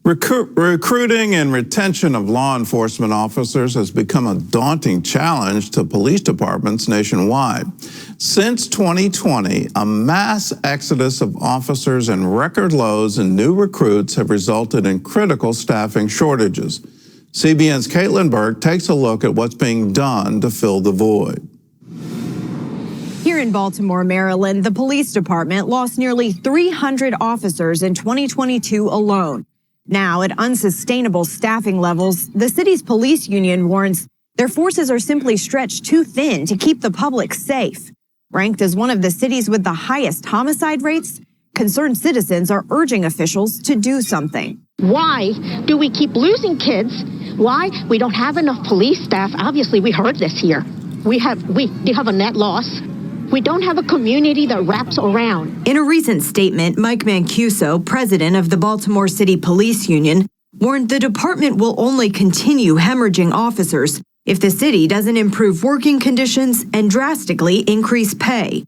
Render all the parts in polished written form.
Recruiting and retention of law enforcement officers has become a daunting challenge to police departments nationwide. Since 2020, a mass exodus of officers and record lows in new recruits have resulted in critical staffing shortages. CBN's Caitlin Burke takes a look at what's being done to fill the void. Here in Baltimore, Maryland, the police department lost nearly 300 officers in 2022 alone. Now, at unsustainable staffing levels, the city's police union warns their forces are simply stretched too thin to keep the public safe. Ranked as one of the cities with the highest homicide rates, concerned citizens are urging officials to do something. Why do we keep losing kids? Why? We don't have enough police staff. Obviously, we heard this here. We have a net loss. We don't have a community that wraps around. In a recent statement, Mike Mancuso, president of the Baltimore City Police Union, warned the department will only continue hemorrhaging officers if the city doesn't improve working conditions and drastically increase pay.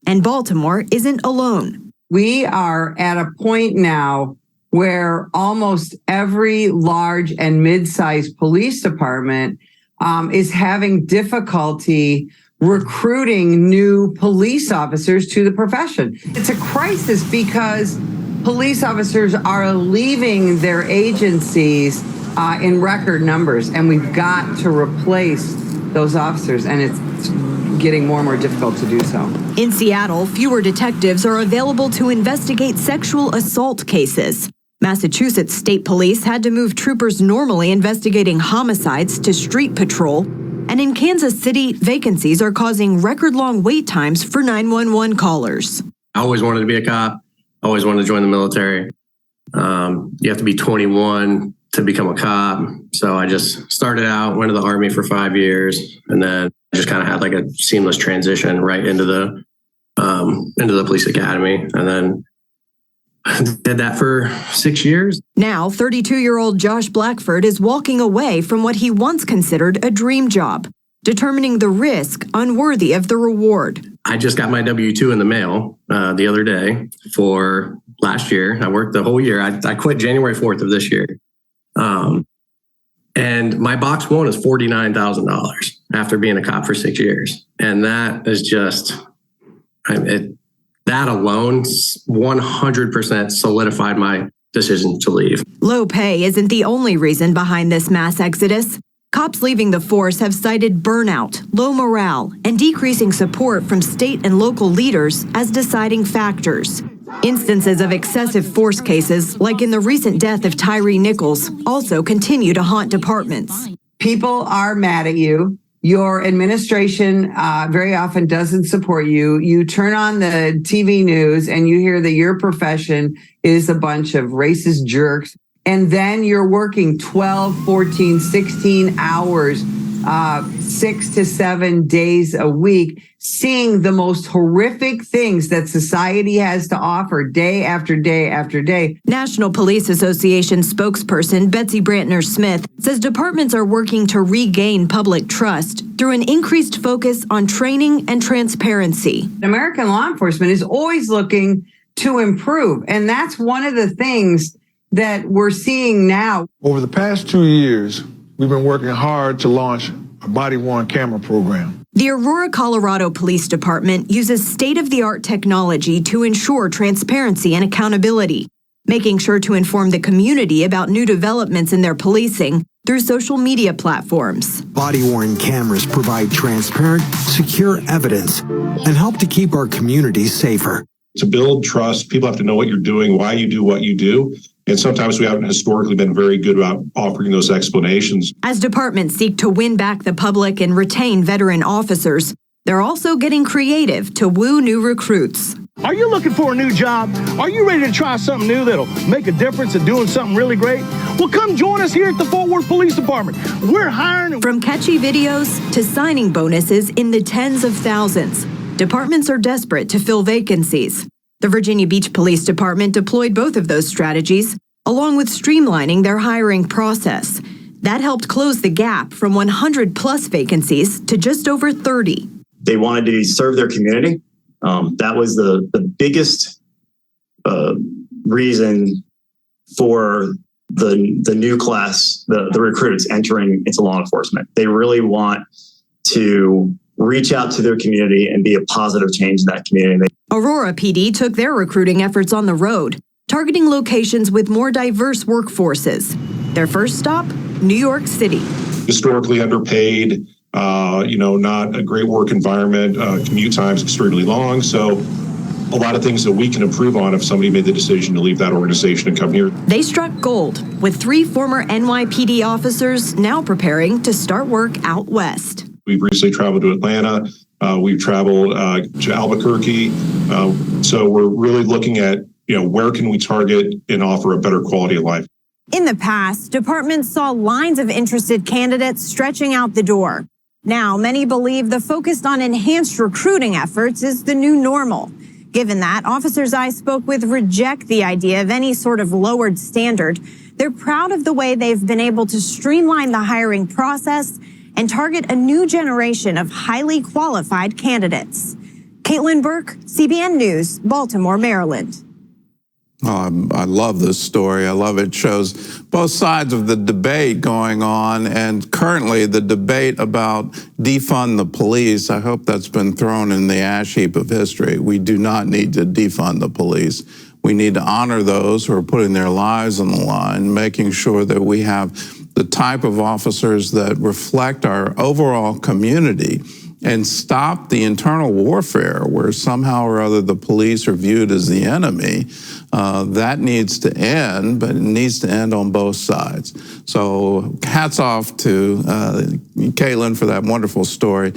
And Baltimore isn't alone. We are at a point now where almost every large and mid-sized police department is having difficulty recruiting new police officers to the profession. It's a crisis because police officers are leaving their agencies in record numbers, and we've got to replace those officers, and it's getting more and more difficult to do so. In Seattle, fewer detectives are available to investigate sexual assault cases. Massachusetts State Police had to move troopers normally investigating homicides to street patrol. And in Kansas City, vacancies are causing record-long wait times for 911 callers. I always wanted to be a cop. I always wanted to join the military. You have to be 21 to become a cop. So I just started out, went to the Army for 5 years, and then just kind of had like a seamless transition right into the police academy. And then did that for 6 years. Now, 32-year-old Josh Blackford is walking away from what he once considered a dream job, determining the risk unworthy of the reward. I just got my W-2 in the mail the other day for last year. I worked the whole year. I quit January 4th of this year. And my box one is $49,000 after being a cop for 6 years. And that is just, that alone 100% solidified my decision to leave. Low pay isn't the only reason behind this mass exodus. Cops leaving the force have cited burnout, low morale, and decreasing support from state and local leaders as deciding factors. Instances of excessive force cases, like in the recent death of Tyree Nichols, also continue to haunt departments. People are mad at you. Your administration very often doesn't support you. You turn on the TV news and you hear that your profession is a bunch of racist jerks. And then you're working 12, 14, 16 hours, 6 to 7 days a week, seeing the most horrific things that society has to offer day after day after day. National Police Association spokesperson Betsy Brantner Smith says departments are working to regain public trust through an increased focus on training and transparency. American law enforcement is always looking to improve, and that's one of the things that we're seeing now. Over the past 2 years, we've been working hard to launch a body-worn camera program. The Aurora, Colorado Police Department uses state-of-the-art technology to ensure transparency and accountability, making sure to inform the community about new developments in their policing through social media platforms. Body-worn cameras provide transparent, secure evidence and help to keep our communities safer. To build trust, people have to know what you're doing, why you do what you do. And sometimes we haven't historically been very good about offering those explanations. As departments seek to win back the public and retain veteran officers, they're also getting creative to woo new recruits. Are you looking for a new job? Are you ready to try something new that'll make a difference in doing something really great? Well, come join us here at the Fort Worth Police Department. We're hiring. From catchy videos to signing bonuses in the tens of thousands, departments are desperate to fill vacancies. The Virginia Beach Police Department deployed both of those strategies, along with streamlining their hiring process. That helped close the gap from 100 plus vacancies to just over 30. They wanted to serve their community. That was the biggest reason for the new class, the recruits entering into law enforcement. They really want to reach out to their community and be a positive change in that community. Aurora PD took their recruiting efforts on the road, targeting locations with more diverse workforces. Their first stop, New York City. Historically underpaid, not a great work environment, commute times extremely long. So a lot of things that we can improve on if somebody made the decision to leave that organization and come here. They struck gold with 3 former NYPD officers now preparing to start work out west. We've recently traveled to Atlanta. We've traveled to Albuquerque. So we're really looking at, where can we target and offer a better quality of life? In the past, departments saw lines of interested candidates stretching out the door. Now, many believe the focus on enhanced recruiting efforts is the new normal. Given that, officers I spoke with reject the idea of any sort of lowered standard. They're proud of the way they've been able to streamline the hiring process and target a new generation of highly qualified candidates. Caitlin Burke, CBN News, Baltimore, Maryland. Oh, I love this story. I love it. It shows both sides of the debate going on, and currently the debate about defund the police. I hope that's been thrown in the ash heap of history. We do not need to defund the police. We need to honor those who are putting their lives on the line, making sure that we have the type of officers that reflect our overall community and stop the internal warfare where somehow or other the police are viewed as the enemy. That needs to end, but it needs to end on both sides. So hats off to Caitlin for that wonderful story.